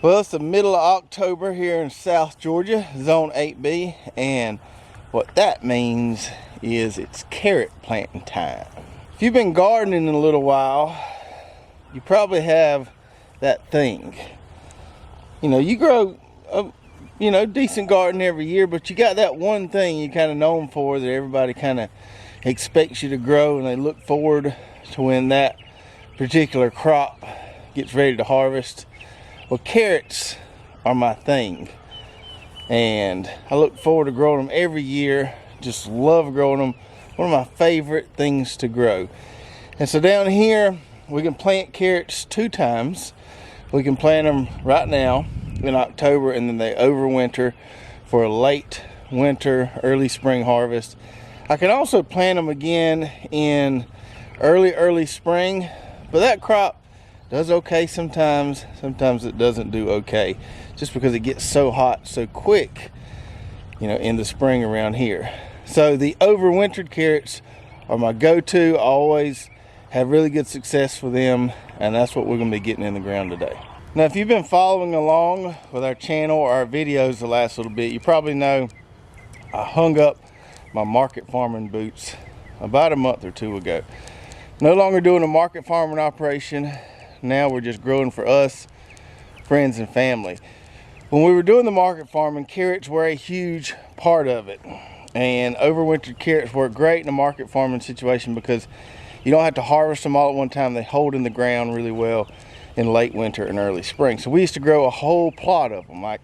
Well, it's the middle of October here in South Georgia, Zone 8B, and what that means is it's carrot planting time. If you've been gardening in a little while, you probably have that thing. You know, you grow a decent garden every year, but you got that one thing you're kind of known for that everybody kind of expects you to grow, and they look forward to when that particular crop gets ready to harvest. Well, carrots are my thing, and I look forward to growing them every year. Just love growing them. One of my favorite things to grow. And so down here we can plant carrots 2 times. We can plant them right now in October, and then they overwinter for a late winter, early spring harvest. I can also plant them again in early spring, but that crop does okay sometimes. Sometimes it doesn't do okay, just because it gets so hot so quick, in the spring around here. So the overwintered carrots are my go-to. I always have really good success with them, and that's what we're going to be getting in the ground today. Now, if you've been following along with our channel or our videos the last little bit, you probably know I hung up my market farming boots about a month or 2 ago. No longer doing a market farming operation. Now we're just growing for us, friends, and family. When we were doing the market farming, carrots were a huge part of it. And overwintered carrots work great in a market farming situation because you don't have to harvest them all at one time. They hold in the ground really well in late winter and early spring. So we used to grow a whole plot of them, like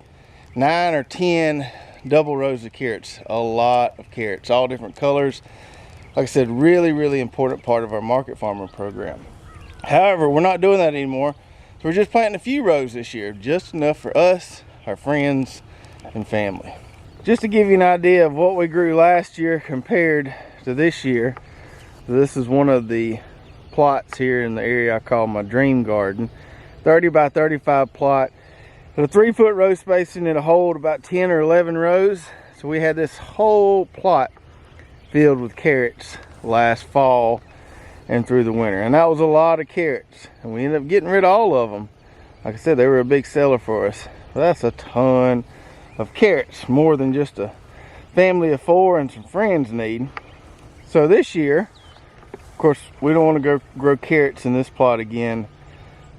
9 or 10 double rows of carrots. A lot of carrots, all different colors. Like I said, really important part of our market farming program. However, we're not doing that anymore. So we're just planting a few rows this year, just enough for us, our friends, and family. Just to give you an idea of what we grew last year compared to this year, this is one of the plots here in the area I call my dream garden. 30 by 35 plot. With a 3-foot row spacing, it'll hold about 10 or 11 rows. So we had this whole plot filled with carrots last fall and through the winter, and that was a lot of carrots, and we ended up getting rid of all of them. Like I said, they were a big seller for us. But that's a ton of carrots, more than just a family of 4 and some friends need. So this year, of course, we don't want to go grow carrots in this plot again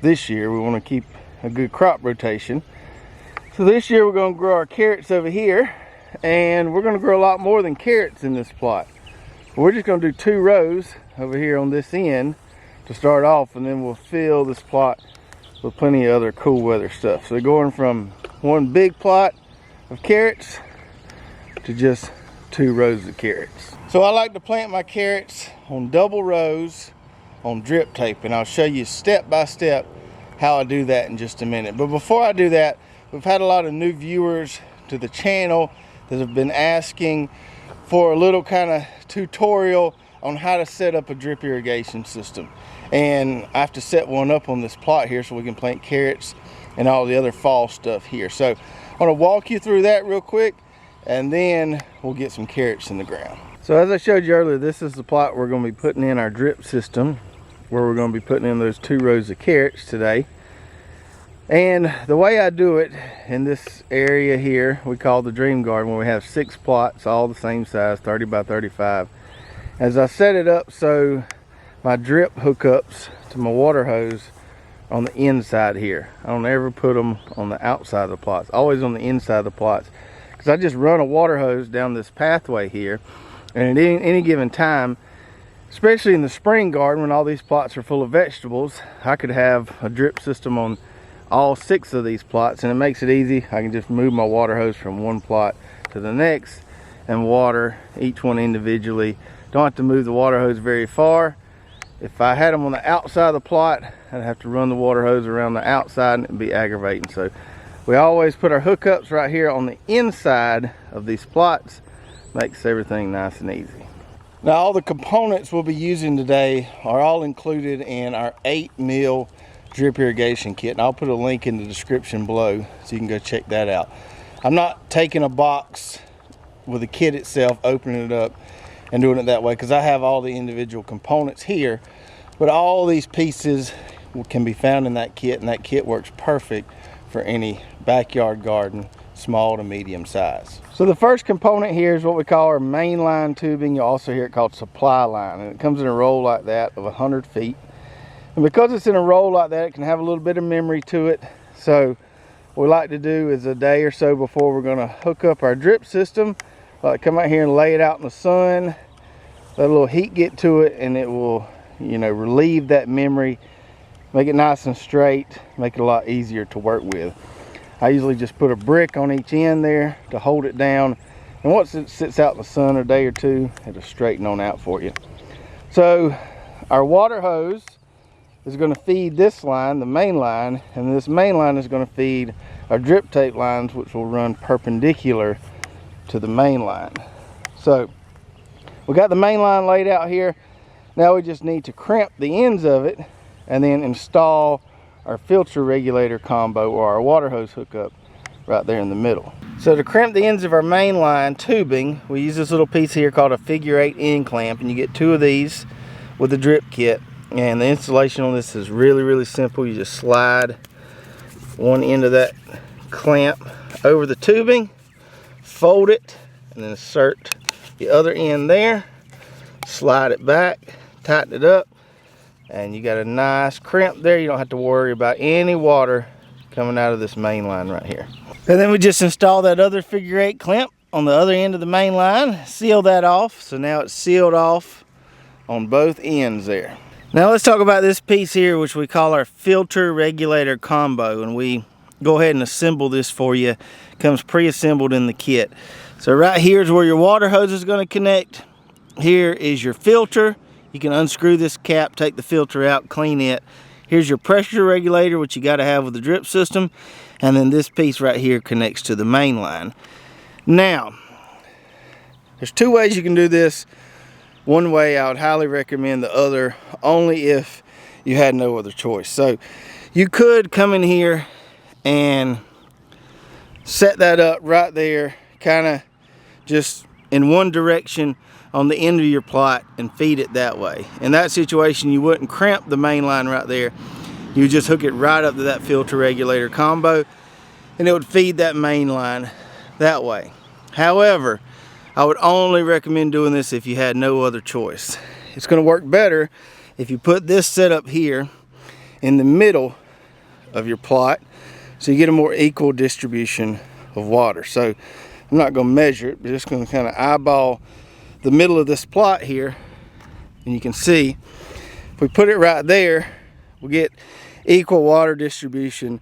this year. We want to keep a good crop rotation. So this year we're going to grow our carrots over here, and we're going to grow a lot more than carrots in this plot. We're just going to do 2 rows over here on this end to start off, and then we'll fill this plot with plenty of other cool weather stuff. So going from one big plot of carrots to just 2 rows of carrots. So I like to plant my carrots on double rows on drip tape, and I'll show you step by step how I do that in just a minute. But before I do that, we've had a lot of new viewers to the channel that have been asking for a little kind of tutorial on how to set up a drip irrigation system. And I have to set one up on this plot here so we can plant carrots and all the other fall stuff here. So I'm going to walk you through that real quick, and then we'll get some carrots in the ground. So as I showed you earlier, this is the plot we're going to be putting in our drip system, where we're going to be putting in those 2 rows of carrots today. And the way I do it in this area here, we call the dream garden, where we have 6 plots, all the same size, 30 by 35. As I set it up, so my drip hookups to my water hose on the inside here. I don't ever put them on the outside of the plots, always on the inside of the plots, because I just run a water hose down this pathway here, and at any given time, especially in the spring garden when all these plots are full of vegetables, I could have a drip system on all 6 of these plots, and it makes it easy. I can just move my water hose from one plot to the next and water each one individually. Don't have to move the water hose very far. If I had them on the outside of the plot, I'd have to run the water hose around the outside, and it'd be aggravating. So we always put our hookups right here on the inside of these plots. Makes everything nice and easy. Now, all the components we'll be using today are all included in our 8 mil drip irrigation kit, and I'll put a link in the description below so you can go check that out. I'm not taking a box with the kit itself, opening it up and doing it that way, because I have all the individual components here, but all these pieces can be found in that kit, and that kit works perfect for any backyard garden, small to medium size. So the first component here is what we call our mainline tubing. You'll also hear it called supply line, and it comes in a roll like that of 100 feet. And because it's in a roll like that, it can have a little bit of memory to it. So what we like to do is a day or so before we're going to hook up our drip system, like come out here and lay it out in the sun, let a little heat get to it, and it will, you know, relieve that memory, make it nice and straight, make it a lot easier to work with. I usually just put a brick on each end there to hold it down, and once it sits out in the sun a day or two, it'll straighten on out for you. So our water hose is going to feed this line, the main line, and this main line is going to feed our drip tape lines, which will run perpendicular to the main line. So we got the main line laid out here. Now we just need to crimp the ends of it and then install our filter regulator combo, or our water hose hookup, right there in the middle. So to crimp the ends of our main line tubing, we use this little piece here called a figure-8 end clamp, and you get 2 of these with the drip kit. And the installation on this is really simple. You just slide one end of that clamp over the tubing, fold it, and then insert the other end there, slide it back, tighten it up, and you got a nice crimp there. You don't have to worry about any water coming out of this main line right here. And then we just install that other figure-8 clamp on the other end of the main line, seal that off. So now it's sealed off on both ends there. Now let's talk about this piece here, which we call our filter regulator combo, and we go ahead and assemble this for you. It comes pre-assembled in the kit. So right here is where your water hose is going to connect. Here is your filter. You can unscrew this cap, take the filter out, clean it. Here's your pressure regulator, which you got to have with the drip system, and then this piece right here connects to the main line. Now there's 2 ways you can do this. One way I would highly recommend, the other only if you had no other choice. So you could come in here and set that up right there, kind of just in one direction on the end of your plot, and feed it that way. In that situation, you wouldn't crimp the main line right there. You would just hook it right up to that filter regulator combo, and it would feed that main line that way. However, I would only recommend doing this if you had no other choice. It's going to work better if you put this setup here in the middle of your plot, so you get a more equal distribution of water. So I'm not going to measure it, but just going to kind of eyeball the middle of this plot here, and you can see if we put it right there, we'll get equal water distribution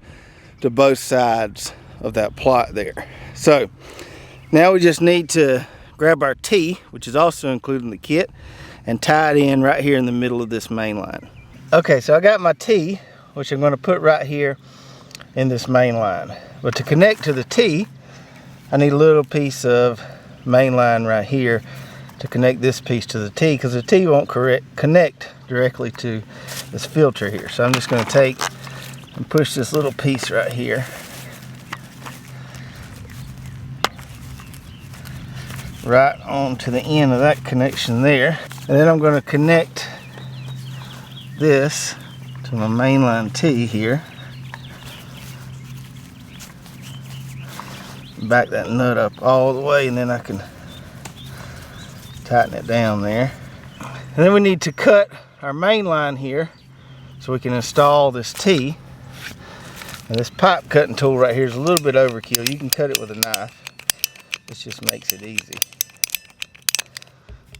to both sides of that plot there. So now we just need to grab our T, which is also included in the kit, and tie it in right here in the middle of this main line. Okay, so I got my T, which I'm going to put right here in this main line. But to connect to the T, I need a little piece of main line right here to connect this piece to the T, because the T won't connect directly to this filter here. So I'm just going to take and push this little piece right here right onto the end of that connection there, and then I'm going to connect this to my mainline T here, back that nut up all the way, and then I can tighten it down there. And then we need to cut our main line here so we can install this T. And this pipe cutting tool right here is a little bit overkill. You can cut it with a knife. This just makes it easy.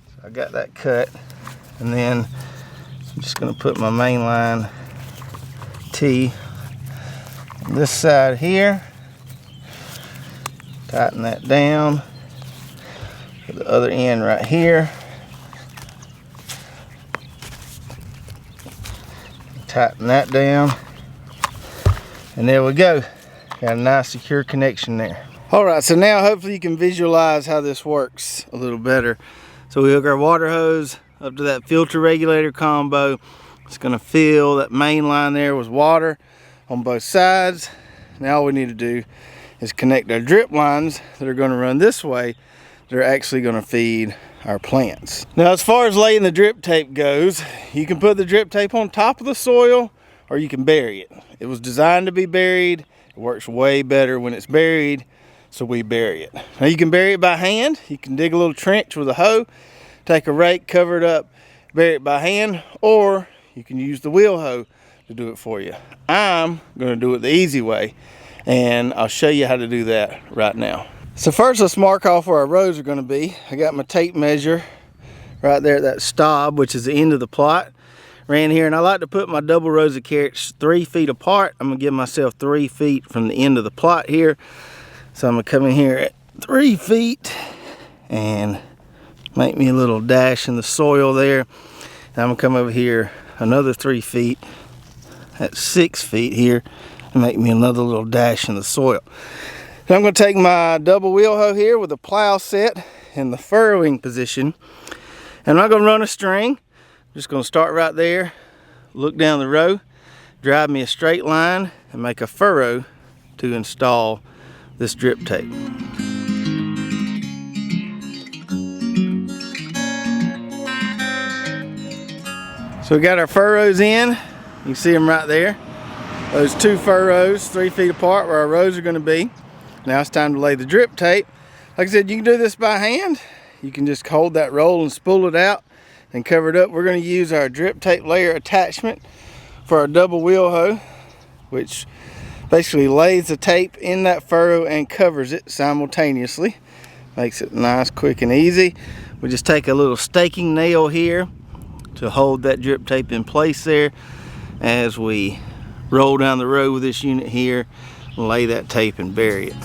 So I got that cut, and then I'm just going to put my main line T on this side here. Tighten that down to the other end right here. Tighten that down. And there we go. Got a nice secure connection there. Alright, so now hopefully you can visualize how this works a little better. So we hook our water hose up to that filter regulator combo. It's going to fill that main line there with water on both sides. Now all we need to do is connect our drip lines that are going to run this way. They're actually going to feed our plants. Now as far as laying the drip tape goes, you can put the drip tape on top of the soil or you can bury it. It was designed to be buried. It works way better when it's buried, so we bury it. Now you can bury it by hand. You can dig a little trench with a hoe, take a rake, cover it up, bury it by hand, or you can use the wheel hoe to do it for you. I'm gonna do it the easy way, and I'll show you how to do that right now. So first, let's mark off where our rows are gonna be. I got my tape measure right there at that stop, which is the end of the plot. Ran here, and I like to put my double rows of carrots 3 feet apart. I'm gonna give myself 3 feet from the end of the plot here. So I'm gonna come in here at 3 feet and make me a little dash in the soil there. And I'm gonna come over here another 3 feet at 6 feet here and make me another little dash in the soil. Then I'm gonna take my double wheel hoe here with a plow set in the furrowing position. And I'm not gonna run a string. I'm just gonna start right there, look down the row, drive me a straight line, and make a furrow to install this drip tape. So we got our furrows in. You can see them right there. Those 2 furrows 3 feet apart where our rows are gonna be. Now it's time to lay the drip tape. Like I said, you can do this by hand. You can just hold that roll and spool it out and cover it up. We're going to use our drip tape layer attachment for our double wheel hoe, which basically lays the tape in that furrow and covers it simultaneously. Makes it nice, quick, and easy. We just take a little staking nail here to hold that drip tape in place there as we roll down the row with this unit here and lay that tape and bury it.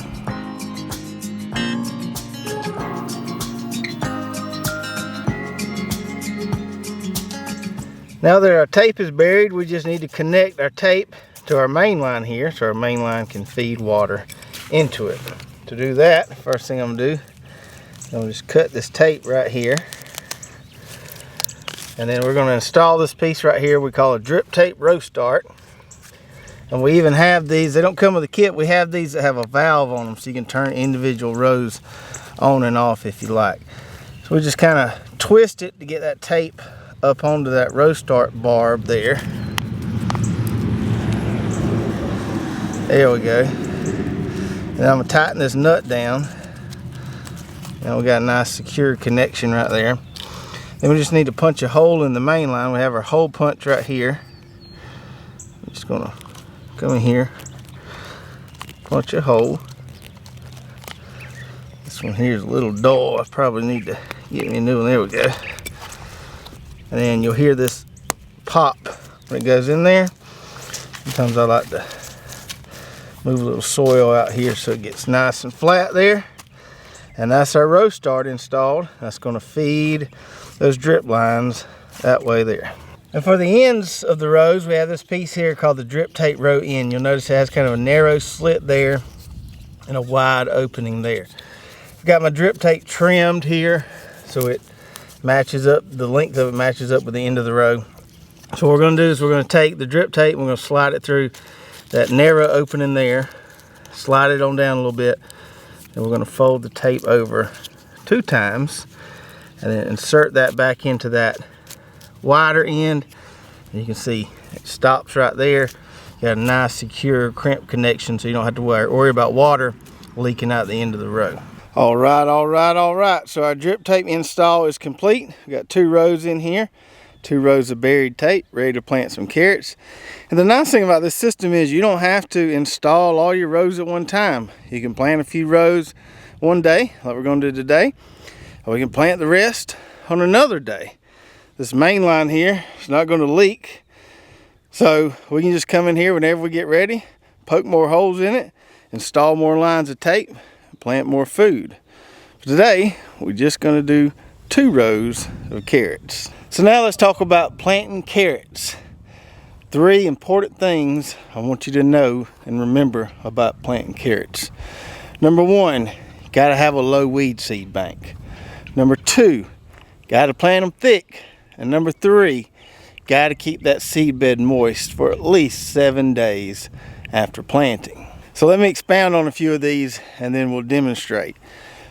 Now that our tape is buried, we just need to connect our tape to our main line here so our main line can feed water into it. To do that, first thing I'm gonna do, I'm gonna just cut this tape right here. And then we're gonna install this piece right here we call a drip tape row start. And we even have these, they don't come with a kit, we have these that have a valve on them so you can turn individual rows on and off if you like. So we just kind of twist it to get that tape up onto that row start barb there. There we go. And I'm gonna tighten this nut down. Now we got a nice secure connection right there. Then we just need to punch a hole in the main line. We have our hole punch right here. I'm just gonna come in here, punch a hole. This one here is a little dull. I probably need to get me a new one. There we go. And then you'll hear this pop when it goes in there. Sometimes I like to move a little soil out here so it gets nice and flat there. And that's our row start installed. That's going to feed those drip lines that way there. And for the ends of the rows, we have this piece here called the drip tape row end. You'll notice it has kind of a narrow slit there and a wide opening there. I've got my drip tape trimmed here so it matches up, the length of it matches up with the end of the row. So what we're going to do is we're going to take the drip tape and we're going to slide it through that narrow opening there, slide it on down a little bit, and we're going to fold the tape over 2 times and then insert that back into that wider end. And you can see it stops right there. You got a nice secure crimp connection so you don't have to worry about water leaking out the end of the row. All right. So our drip tape install is complete. We got 2 rows in here, 2 rows of buried tape, ready to plant some carrots. And the nice thing about this system is you don't have to install all your rows at one time. You can plant a few rows one day, like we're going to do today, or we can plant the rest on another day. This main line here is not going to leak, so we can just come in here whenever we get ready, poke more holes in it, install more lines of tape, plant more food. For today, we're just going to do 2 rows of carrots. So now let's talk about planting carrots. 3 important things I want you to know and remember about planting carrots. Number 1, you got to have a low weed seed bank. Number 2, got to plant them thick. And number 3, got to keep that seed bed moist for at least 7 days after planting. So let me expound on a few of these and then we'll demonstrate.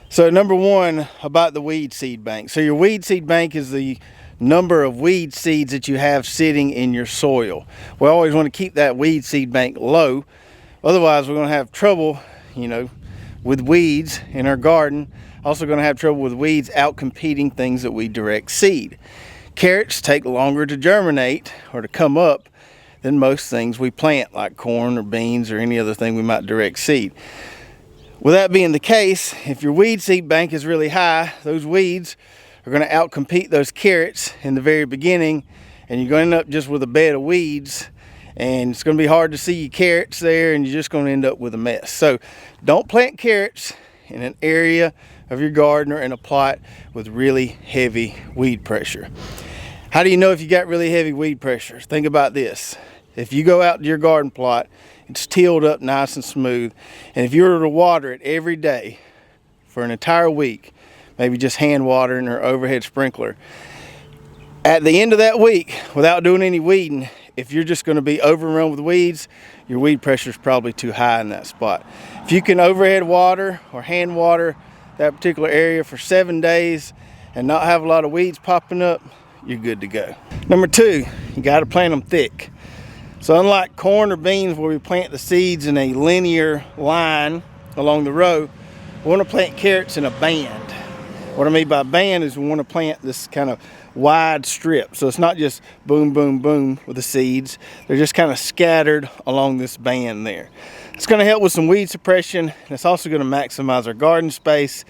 So number 1, about the weed seed bank. So your weed seed bank is the number of weed seeds that you have sitting in your soil. We always want to keep that weed seed bank low. Otherwise, we're going to have trouble, you know, with weeds in our garden. Also going to have trouble with weeds out competing things that we direct seed. Carrots take longer to germinate or to come up than most things we plant, like corn or beans or any other thing we might direct seed. With that being the case, if your weed seed bank is really high, those weeds are going to outcompete those carrots in the very beginning, and you're going to end up just with a bed of weeds, and it's going to be hard to see your carrots there, and you're just going to end up with a mess. So don't plant carrots in an area of your garden or in a plot with really heavy weed pressure. How do you know if you got really heavy weed pressure? Think about this. If you go out to your garden plot, it's tilled up nice and smooth, and if you were to water it every day for an entire week, maybe just hand watering or overhead sprinkler, at the end of that week, without doing any weeding, if you're just going to be overrun with weeds, your weed pressure is probably too high in that spot. If you can overhead water or hand water that particular area for 7 days and not have a lot of weeds popping up, you're good to go. Number 2, you got to plant them thick. So unlike corn or beans where we plant the seeds in a linear line along the row, we want to plant carrots in a band. What I mean by band is we want to plant this kind of wide strip. So it's not just boom, boom, boom with the seeds. They're just kind of scattered along this band there. It's going to help with some weed suppression, and it's also going to maximize our garden space.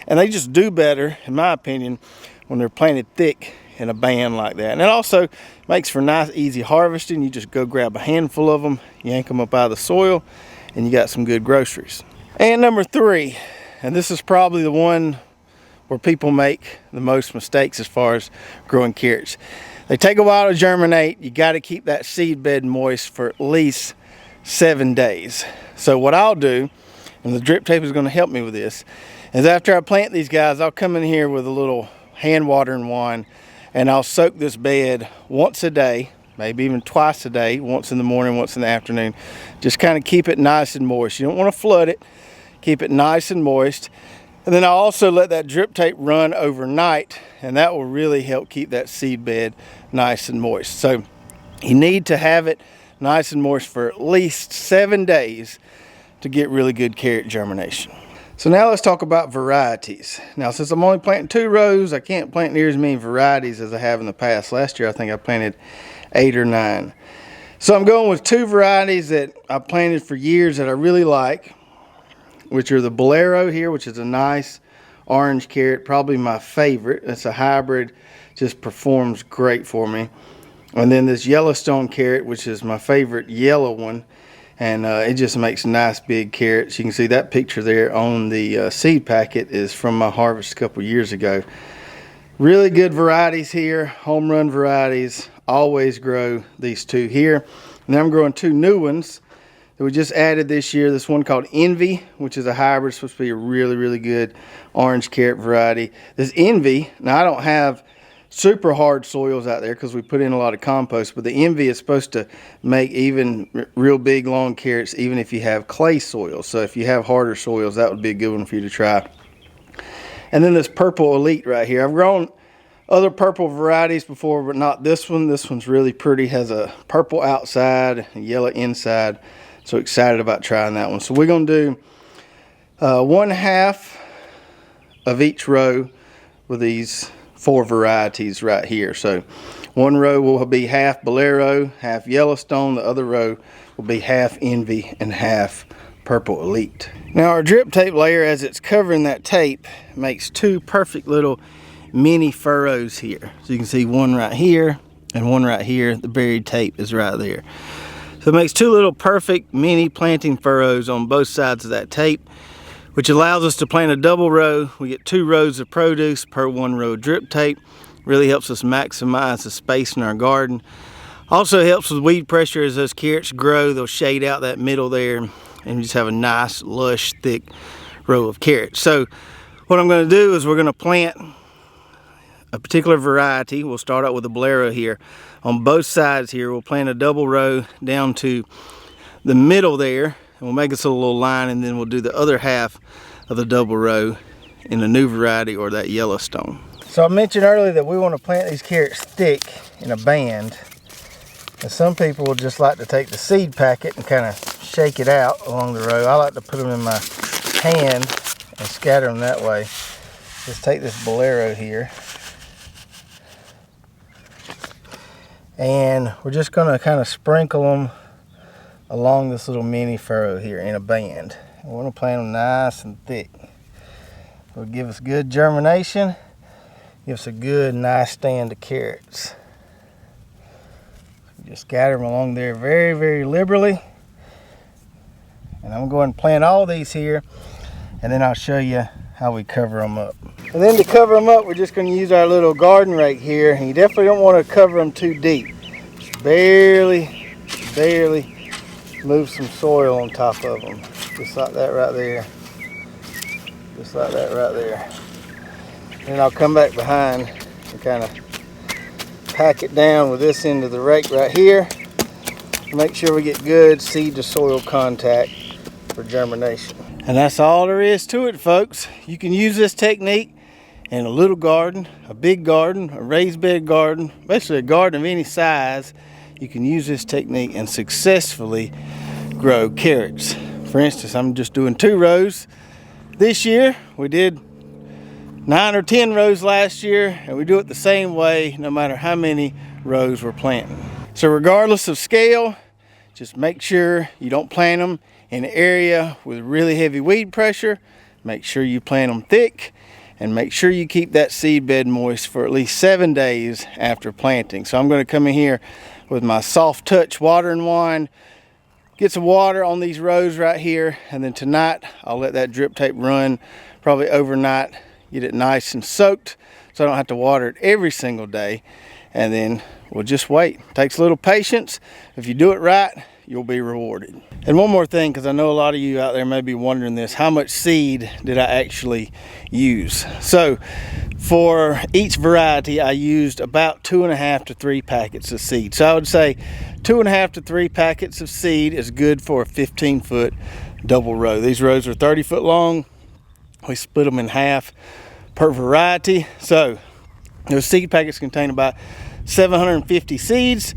And they just do better, in my opinion, when they're planted thick in a band like that. And it also makes for nice, easy harvesting. You just go grab a handful of them, yank them up out of the soil, and you got some good groceries. And number 3, and this is probably the one where people make the most mistakes as far as growing carrots. They take a while to germinate. You got to keep that seed bed moist for at least 7 days. So what I'll do, and the drip tape is going to help me with this, is after I plant these guys, I'll come in here with a little hand watering wand, and I'll soak this bed once a day, maybe even twice a day, once in the morning, once in the afternoon. Just kind of keep it nice and moist. You don't want to flood it. Keep it nice and moist. And then I'll also let that drip tape run overnight, and that will really help keep that seed bed nice and moist. So you need to have it nice and moist for at least 7 days to get really good carrot germination. So now let's talk about varieties. Now, since I'm only planting 2 rows, I can't plant near as many varieties as I have in the past. Last year, I think I planted 8 or 9. So I'm going with 2 varieties that I planted for years that I really like, which are the Bolero here, which is a nice orange carrot, probably my favorite. It's a hybrid, just performs great for me. And then this Yellowstone carrot, which is my favorite yellow one. And it just makes nice big carrots. You can see that picture there on the seed packet is from my harvest a couple years ago. Really good varieties here, home run varieties. Always grow these 2 here. And then I'm growing 2 new ones that we just added this year. This one called Envy, which is a hybrid, supposed to be a really, really good orange carrot variety. This Envy, now I don't have super hard soils out there because we put in a lot of compost, but the Envy is supposed to make even real big long carrots even if you have clay soil. So if you have harder soils, that would be a good one for you to try. And then this Purple Elite right here. I've grown other purple varieties before, but not this one. This one's really pretty, has a purple outside and yellow inside. So excited about trying that one. So we're going to do 1/2 of each row with these 4 varieties right here. So one row will be half Bolero, half Yellowstone. The other row will be half Envy and half Purple Elite. Now our drip tape layer, as it's covering that tape, makes 2 perfect little mini furrows here. So you can see one right here and one right here. The buried tape is right there. So it makes 2 little perfect mini planting furrows on both sides of that tape, which allows us to plant a double row. We get 2 rows of produce per 1 row of drip tape. Really helps us maximize the space in our garden. Also helps with weed pressure. As those carrots grow, they'll shade out that middle there, and you just have a nice, lush, thick row of carrots. So what I'm going to do is we're going to plant a particular variety. We'll start out with the Bolero here. On both sides here, we'll plant a double row down to the middle there, and we'll make us a little line, and then we'll do the other half of the double row in a new variety or that Yellowstone. So I mentioned earlier that we want to plant these carrots thick in a band. And some people will just like to take the seed packet and kind of shake it out along the row. I like to put them in my hand and scatter them that way. Just take this bolero here, and we're just going to kind of sprinkle them along this little mini furrow here in a band. We want to plant them nice and thick. It'll give us good germination, give us a good nice stand of carrots. Just scatter them along there very, very liberally. And I'm going to plant all these here, and then I'll show you how we cover them up. And then to cover them up, we're just going to use our little garden rake here. And you definitely don't want to cover them too deep. Just barely move some soil on top of them. Just like that right there. Just like that right there. Then I'll come back behind and kind of pack it down with this end of the rake right here. Make sure we get good seed to soil contact for germination. And that's all there is to it, folks. You can use this technique in a little garden, a big garden, a raised bed garden, basically a garden of any size. You can use this technique and successfully grow carrots. For instance, I'm just doing 2 rows this year. We did 9 or 10 rows last year, and we do it the same way no matter how many rows we're planting. So regardless of scale, just make sure you don't plant them in an area with really heavy weed pressure. Make sure you plant them thick, and make sure you keep that seed bed moist for at least 7 days after planting. So I'm going to come in here with my soft touch watering wand, get some water on these rows right here, and then tonight I'll let that drip tape run probably overnight, get it nice and soaked so I don't have to water it every single day. And then we'll just wait. Takes a little patience. If you do it right, you'll be rewarded. And one more thing, because I know a lot of you out there may be wondering this, how much seed did I actually use? So for each variety, I used about 2.5 to 3 packets of seed. So I would say 2.5 to 3 packets of seed is good for a 15-foot double row. These rows are 30 foot long. We split them in half per variety. So those seed packets contain about 750 seeds.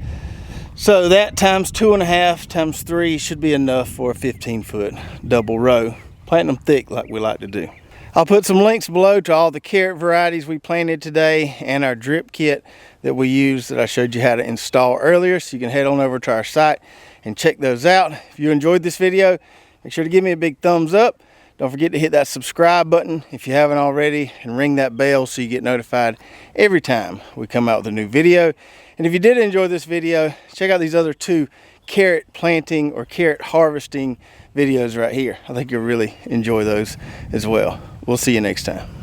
So that times 2.5 times 3 should be enough for a 15-foot double row. Plant them thick like we like to do. I'll put some links below to all the carrot varieties we planted today and our drip kit that we use that I showed you how to install earlier. So you can head on over to our site and check those out. If you enjoyed this video, make sure to give me a big thumbs up. Don't forget to hit that subscribe button if you haven't already, and ring that bell so you get notified every time we come out with a new video. And if you did enjoy this video, check out these other 2 carrot planting or carrot harvesting videos right here. I think you'll really enjoy those as well. We'll see you next time.